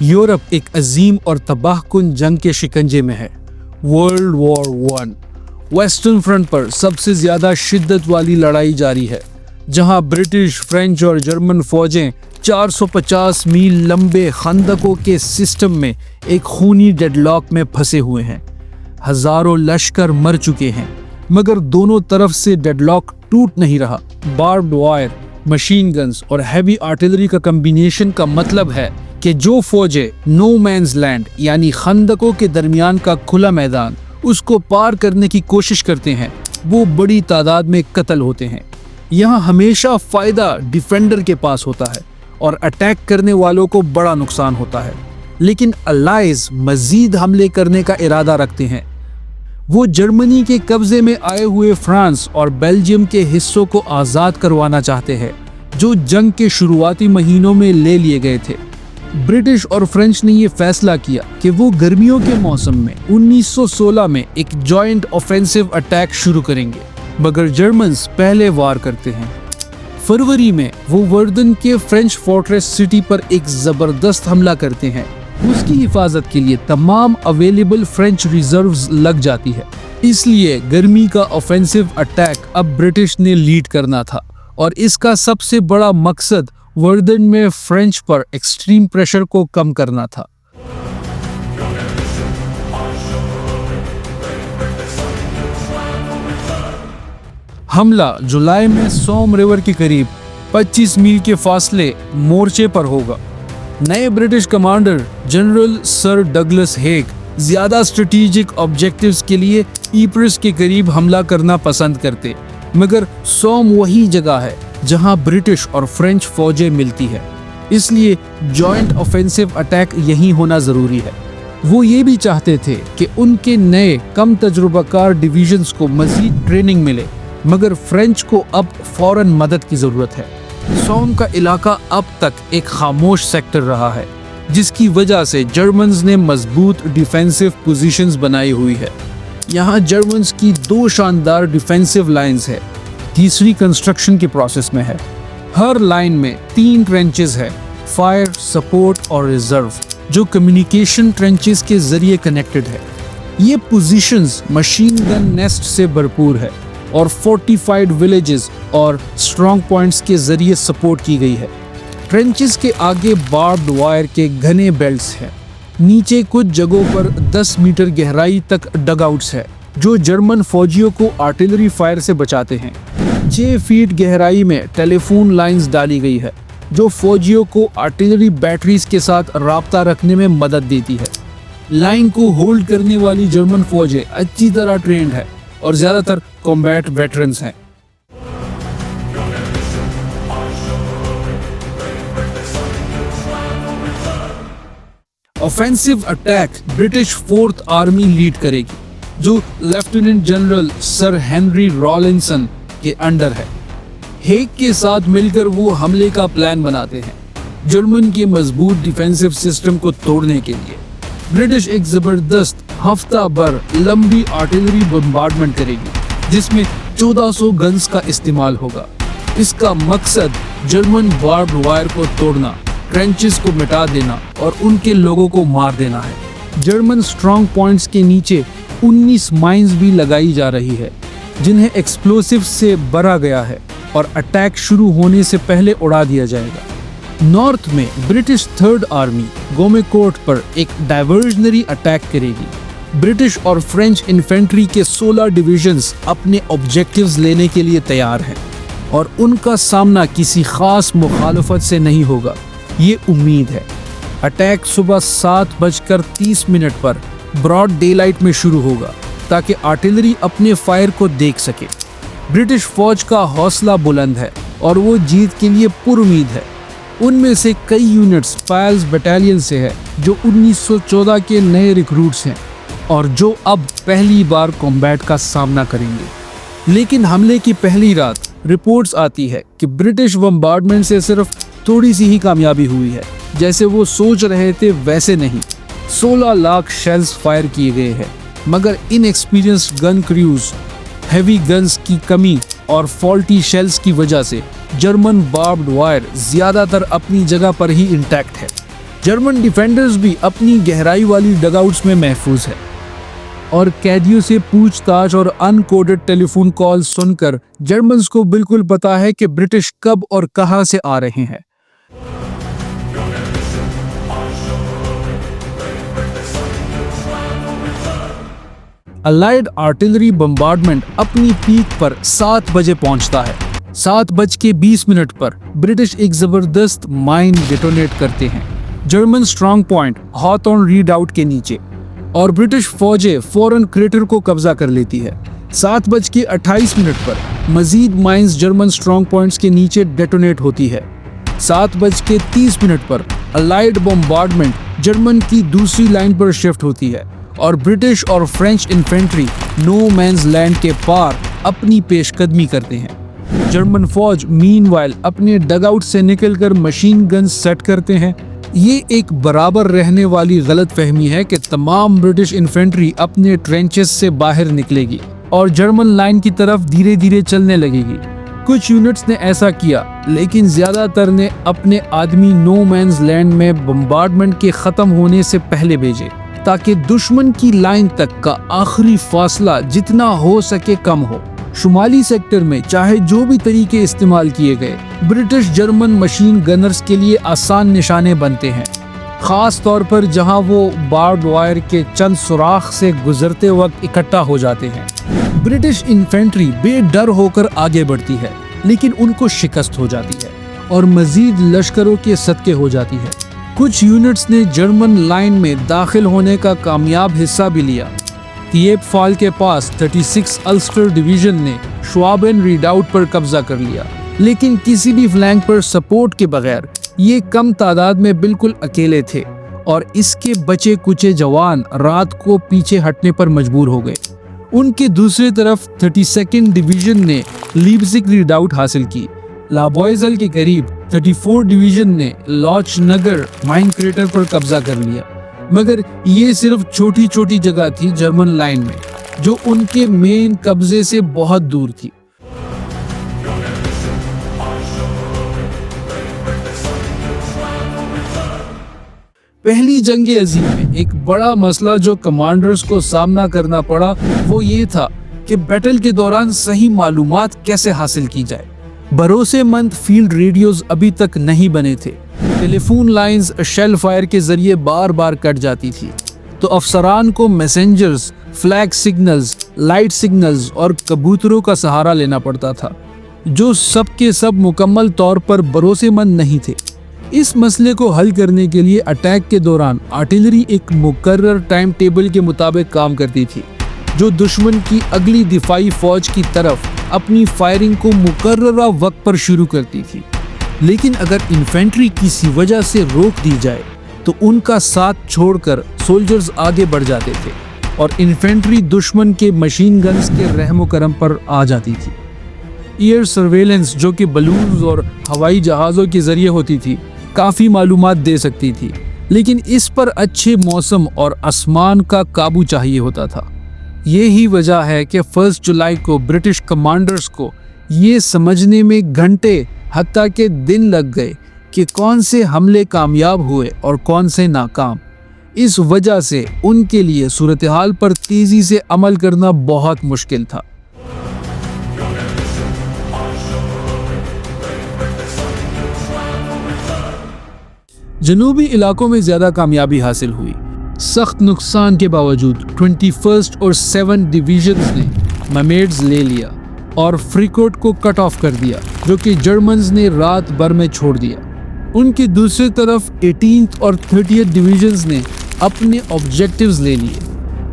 Europe एक अजीम और तबाहकुन जंग के शिकंजे में है। World war one western front पर सबसे ज्यादा शिद्दत वाली लड़ाई जारी है, जहां ब्रिटिश, फ्रेंच और जर्मन फौजें 450 मील लंबे खंदकों के सिस्टम में एक खूनी डेडलॉक में फंसे हुए हैं। हजारों लश्कर मर चुके हैं, मगर दोनों तरफ से डेडलॉक टूट नहीं रहा। बार्ब्ड वायर, मशीन गन्स और हैवी आर्टिलरी का कॉम्बिनेशन का मतलब है कि जो फौजें नो मैन्स लैंड यानी खंदकों के दरमियान का खुला मैदान उसको पार करने की कोशिश करते हैं, वो बड़ी तादाद में कत्ल होते हैं। यहाँ हमेशा फायदा डिफेंडर के पास होता है और अटैक करने वालों को बड़ा नुकसान होता है। लेकिन अलाइज मजीद हमले करने का इरादा रखते हैं। वो जर्मनी के कब्जे में आए हुए फ्रांस और बेल्जियम के हिस्सों को आज़ाद करवाना चाहते हैं, जो जंग के शुरुआती महीनों में ले लिए गए थे। ब्रिटिश और फ्रेंच ने ये फैसला किया कि वो गर्मियों के मौसम में 1916 में एक जॉइंट ऑफेंसिव अटैक शुरू करेंगे, मगर जर्मन्स पहले वार करते हैं। फरवरी में वो वर्दन के फ्रेंच फोर्ट्रेस सिटी पर एक जबरदस्त हमला करते हैं। उसकी हिफाजत के लिए तमाम अवेलेबल फ्रेंच रिजर्व्स लग जाती है। इसलिए गर्मी का ऑफेंसिव अटैक अब ब्रिटिश ने लीड करना था और इसका सबसे बड़ा मकसद वर्दन में फ्रेंच पर एक्सट्रीम प्रेशर को कम करना था। हमला जुलाई में सोम रिवर के करीब 25 मील के फासले मोर्चे पर होगा। नए British commander general sir Douglas Hague ज्यादा स्ट्रेटेजिक ऑब्जेक्टिव्स के लिए यप्रेस के करीब हमला करना पसंद करते, मगर सोम वही जगह है जहां ब्रिटिश और फ्रेंच फौजें मिलती है, इसलिए जॉइंट ऑफेंसिव अटैक यहीं होना जरूरी है। वो ये भी चाहते थे कि उनके नए कम तजुर्बाकार डिवीजन्स को मजीद ट्रेनिंग मिले, मगर फ्रेंच को अब फौरन मदद की जरूरत है। सोम का इलाका अब तक एक खामोश सेक्टर रहा है, जिसकी वजह से जर्मन्स ने मजबूत डिफेंसिव पोजीशंस बनाई हुई है। यहाँ जर्मन्स की 2 शानदार डिफेंसिव लाइंस है, तीसरी कंस्ट्रक्शन के प्रोसेस में है। हर लाइन में 3 ट्रेंचेस है, फायर, सपोर्ट और रिजर्व, जो कम्युनिकेशन ट्रेंचेस के जरिए कनेक्टेड है। ये पोजीशंस मशीन गन नेस्ट से भरपूर है और फोर्टिफाइड विलेजेस और स्ट्रॉन्ग पॉइंट्स के जरिए सपोर्ट की गई है। ट्रेंचेस के आगे बार्ब्ड वायर के घने बेल्ट्स हैं। नीचे कुछ जगहों पर 10 मीटर गहराई तक डगआउट्स है, जो जर्मन फौजियों को आर्टिलरी फायर से बचाते हैं। 6 फीट गहराई में टेलीफोन लाइंस डाली गई है, जो फौजियों को आर्टिलरी बैटरीज के साथ राब्ता रखने में मदद देती है। लाइन को होल्ड करने वाली जर्मन फौजें अच्छी तरह ट्रेंड है और ज्यादातर कॉम्बैट वेटरन्स हैं। Offensive attack British 4th army lead करेगी, जो लेफ्टिनेंट जनरल सर हेनरी रॉलिंसन के अंडर है। हेग के साथ मिलकर वो हमले का प्लान बनाते हैं, जर्मन के मजबूत डिफेंसिव सिस्टम को तोड़ने के लिए। ब्रिटिश एक जबरदस्त हफ्ता भर लंबी आर्टिलरी बम्बार्डमेंट करेगी, जिसमें 1400 गन्स का इस्तेमाल होगा। इसका मकसद जर्मन बार्ब्ड वायर को तोड़ना, ट्रेंचेस को मिटा देना और उनके लोगों को मार देना है। जर्मन स्ट्रॉन्ग पॉइंट्स के नीचे 19 माइंस भी लगाई जा रही है, जिन्हें एक्सप्लोसिव से भरा गया है और अटैक शुरू होने से पहले उड़ा दिया जाएगा। नॉर्थ में ब्रिटिश 3rd आर्मी गोमेकोर्ट पर एक डाइवर्जनरी अटैक करेगी। ब्रिटिश और फ्रेंच इन्फेंट्री के 16 डिविजन्स अपने ऑब्जेक्टिव्स लेने के लिए तैयार हैं और उनका सामना किसी खास मुखालफत से नहीं होगा, ये उम्मीद है। अटैक सुबह 7:30 पर ब्रॉड डेलाइट में शुरू होगा, ताकि आर्टिलरी अपने फायर को देख सके। ब्रिटिश फौज का हौसला बुलंद है और वो जीत के लिए पुरुमीद है। उनमें से कई यूनिट्स पायल्स बटालियन से है, जो 1914 के नए रिक्रूट्स हैं और जो अब पहली बार कॉम्बैट का सामना करेंगे। लेकिन हमले की पहली रात रिपोर्ट्स आती है कि ब्रिटिश बम्बार्डमेंट से सिर्फ थोड़ी सी ही कामयाबी हुई है, जैसे वो सोच रहे थे वैसे नहीं। 16 लाख शेल्स फायर किए गए हैं, मगर inexperienced gun cruise, heavy guns की कमी और फॉल्टी शेल्स की वजह से जर्मन बार्ब्ड वायर ज्यादातर अपनी जगह पर ही इंटैक्ट है। जर्मन डिफेंडर्स भी अपनी गहराई वाली डगआउट्स में महफूज है और कैदियों से पूछताछ और अनकोडेड टेलीफोन कॉल सुनकर जर्मन्स को बिल्कुल पता है कि ब्रिटिश कब और कहां से आ रहे हैं। अलाइड आर्टिलरी बम्बार्डमेंट अपनी पीक पर 7 बजे पहुंचता है। 7:20 पर ब्रिटिश एक जबरदस्त माइन डेटोनेट करते हैं जर्मन स्ट्रॉन्ग पॉइंट हॉथॉर्न रीडाउट के नीचे और ब्रिटिश फौजें फौरन क्रेटर को कब्जा कर लेती है। 7:28 पर मजीद माइंस जर्मन स्ट्रॉन्ग पॉइंट्स के नीचे डेटोनेट होती है। 7:30 पर अलाइड बम्बार्डमेंट जर्मन की दूसरी लाइन पर शिफ्ट होती है और ब्रिटिश और French infantry no man's land के पार अपनी पेशकदमी करते हैं। जर्मन फौज मीनवाइल अपने डगआउट से निकलकर मशीन गन सेट करते हैं। ये एक बराबर रहने वाली गलतफहमी है कि तमाम ब्रिटिश इन्फेंट्री अपने ट्रेंचेस से बाहर निकलेगी और जर्मन लाइन की तरफ धीरे धीरे चलने लगेगी। कुछ यूनिट्स ने ऐसा किया, लेकिन ज्यादातर ने अपने आदमी नो मैंस लैंड में बम्बार्डमेंट के खत्म होने से पहले भेजे ताकि दुश्मन की लाइन तक का आखिरी फासला जितना हो सके कम हो। शुमाली सेक्टर में चाहे जो भी तरीके इस्तेमाल किए गए, ब्रिटिश जर्मन मशीन गनर्स के लिए आसान निशाने बनते हैं, खास तौर पर जहां वो बार्ड वायर के चंद सुराख से गुजरते वक्त इकट्ठा हो जाते हैं। ब्रिटिश इन्फेंट्री बेडर होकर आगे बढ़ती है, लेकिन उनको शिकस्त हो जाती है और मजीद लश्करों के सदके हो जाती है। कुछ यूनिट्स ने जर्मन लाइन में दाखिल होने का कामयाब हिस्सा भी लिया। तिएपफाल के पास 36 अल्स्टर डिवीजन ने श्वाबेन रीडाउट पर कब्जा कर लिया, लेकिन किसी भी फ्लैंक पर सपोर्ट के बगैर ये कम तादाद में बिल्कुल अकेले थे और इसके बचे कुचे जवान रात को पीछे हटने पर मजबूर हो गए। उनके दूसरी तरफ 32nd डिवीजन ने लीप्जिग रीडाउट हासिल की। लाबॉयजल के करीब 34 डिवीजन ने लॉच नगर माइन क्रेटर पर कब्जा कर लिया, मगर ये सिर्फ छोटी छोटी जगह थी जर्मन लाइन में जो उनके मेन कब्जे से बहुत दूर थी। पहली जंग अजीम में एक बड़ा मसला जो कमांडर्स को सामना करना पड़ा वो ये था कि बैटल के दौरान सही मालूमात कैसे हासिल की जाए। भरोसेमंद फील्ड रेडियोज अभी तक नहीं बने थे। टेलीफोन लाइंस शेल फायर के जरिए बार बार कट जाती थी, तो अफसरान को messengers, flag signals, light signals और कबूतरों का सहारा लेना पड़ता था, जो सब के सब मुकम्मल तौर पर भरोसेमंद नहीं थे। इस मसले को हल करने के लिए अटैक के दौरान आर्टिलरी एक मुकर्रर टाइम टेबल के मुताबिक काम करती थी, जो दुश्मन की अगली दिफाई फौज की तरफ अपनी फायरिंग को मुकर्ररा वक्त पर शुरू करती थी। लेकिन अगर इन्फेंट्री किसी वजह से रोक दी जाए तो उनका साथ छोड़कर सोल्जर्स आगे बढ़ जाते थे और इन्फेंट्री दुश्मन के मशीन गन्स के रहमो करम पर आ जाती थी। एयर सर्वेलेंस, जो कि बलून्स और हवाई जहाज़ों के जरिए होती थी, काफ़ी मालूमात दे सकती थी, लेकिन इस पर अच्छे मौसम और आसमान का काबू चाहिए होता था। यही वजह है कि 1 जुलाई को ब्रिटिश कमांडर्स को ये समझने में घंटे हत्ता के दिन लग गए कि कौन से हमले कामयाब हुए और कौन से नाकाम। इस वजह से उनके लिए सूरत हाल पर तेजी से अमल करना बहुत मुश्किल था। जनूबी इलाकों में ज्यादा कामयाबी हासिल हुई। सख्त नुकसान के बावजूद 21st और 7th डिवीजन्स ने ममेड्स ले लिया और फ्रीकोट को कट ऑफ कर दिया, जो कि जर्मन्स ने रात भर में छोड़ दिया। उनकी दूसरी तरफ 18th और 30th डिवीजन्स ने अपने ऑब्जेक्टिव्स ले लिए,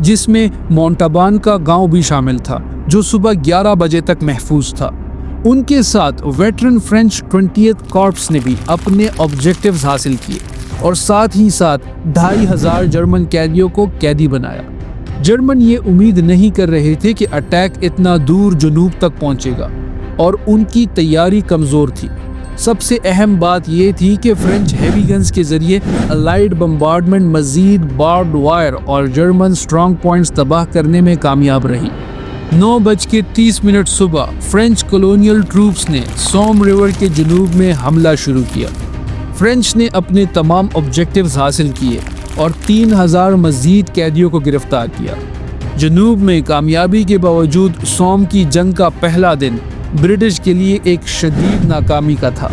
जिसमें मोंटाबान का गांव भी शामिल था, जो सुबह 11 बजे तक महफूज था। उनके साथ वेटरन फ्रेंच 20th कॉर्प्स ने भी अपने ऑब्जेक्टिव्स हासिल किए और साथ ही साथ 2500 जर्मन कैदियों को कैदी बनाया। जर्मन ये उम्मीद नहीं कर रहे थे कि अटैक इतना दूर जनूब तक पहुंचेगा और उनकी तैयारी कमज़ोर थी। सबसे अहम बात यह थी कि फ्रेंच हैवी गन्स के जरिए अलाइड बम्बार्डमेंट मजीद बार्ड वायर और जर्मन स्ट्रॉन्ग पॉइंट्स तबाह करने में कामयाब रही। 9:30 सुबह फ्रेंच कॉलोनियल ट्रूप्स ने सोम रिवर के जनूब में हमला शुरू किया। فرینچ نے اپنے تمام آبجیکٹیوز حاصل کیے اور 3000 مزید قیدیوں کو گرفتار کیا۔ جنوب میں کامیابی کے باوجود سوم کی جنگ کا پہلا دن برٹش کے لیے ایک شدید ناکامی کا تھا۔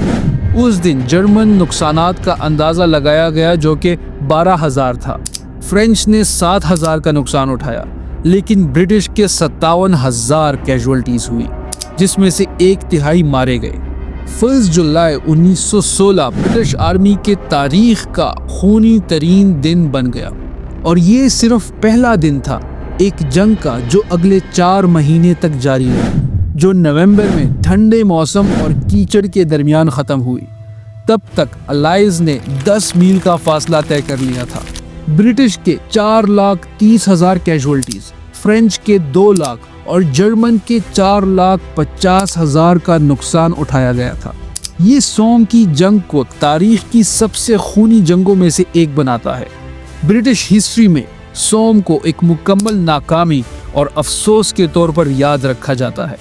اس دن جرمن نقصانات کا اندازہ لگایا گیا جو کہ 12,000 تھا۔ فرینچ نے 7,000 کا نقصان اٹھایا، لیکن برٹش کے 57,000 کیجولٹیز ہوئی، جس میں سے 1/3 مارے گئے۔ 1 جولائی 1916 برٹش آرمی کے تاریخ کا خونی ترین دن بن گیا، اور یہ صرف پہلا دن تھا ایک جنگ کا جو اگلے 4 مہینے تک جاری رہی، جو نومبر میں ٹھنڈے موسم اور کیچڑ کے درمیان ختم ہوئی۔ تب تک الائز نے 10 میل کا فاصلہ طے کر لیا تھا۔ برٹش کے 4,30,000 کیجولٹیز، فرینچ کے 2 لاکھ اور جرمن کے 4,50,000 کا نقصان اٹھایا گیا تھا۔ یہ سوم کی جنگ کو تاریخ کی سب سے خونی جنگوں میں سے ایک بناتا ہے۔ برٹش ہسٹری میں سوم کو ایک مکمل ناکامی اور افسوس کے طور پر یاد رکھا جاتا ہے۔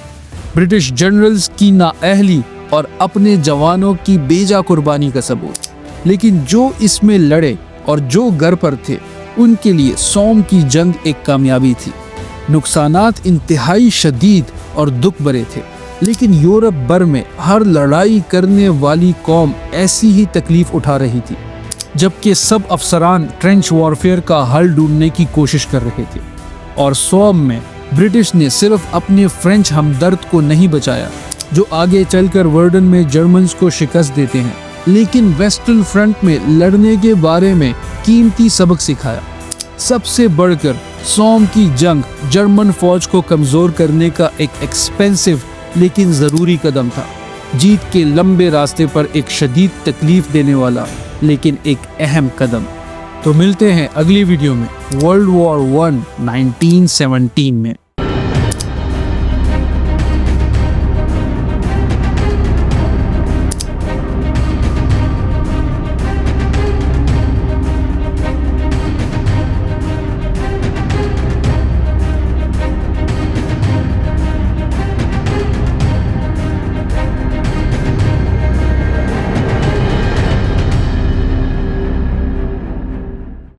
برٹش جنرلز کی نااہلی اور اپنے جوانوں کی بیجا قربانی کا ثبوت، لیکن جو اس میں لڑے اور جو گھر پر تھے ان کے لیے سوم کی جنگ ایک کامیابی تھی۔ نقصانات انتہائی شدید اور دکھ بھرے تھے، لیکن یورپ بھر میں ہر لڑائی کرنے والی قوم ایسی ہی تکلیف اٹھا رہی تھی، جبکہ سب افسران ٹرینچ وارفیئر کا حل ڈھونڈنے کی کوشش کر رہے تھے۔ اور سوم میں برٹش نے صرف اپنے فرینچ ہمدرد کو نہیں بچایا جو آگے چل کر ورڈن میں جرمنز کو شکست دیتے ہیں، لیکن ویسٹرن فرنٹ میں لڑنے کے بارے میں قیمتی سبق سکھایا۔ سب سے بڑھ کر سوم کی جنگ جرمن فوج کو کمزور کرنے کا ایک ایکسپینسو لیکن ضروری قدم تھا، جیت کے لمبے راستے پر ایک شدید تکلیف دینے والا لیکن ایک اہم قدم۔ تو ملتے ہیں اگلی ویڈیو میں ورلڈ وار 1 1917 میں۔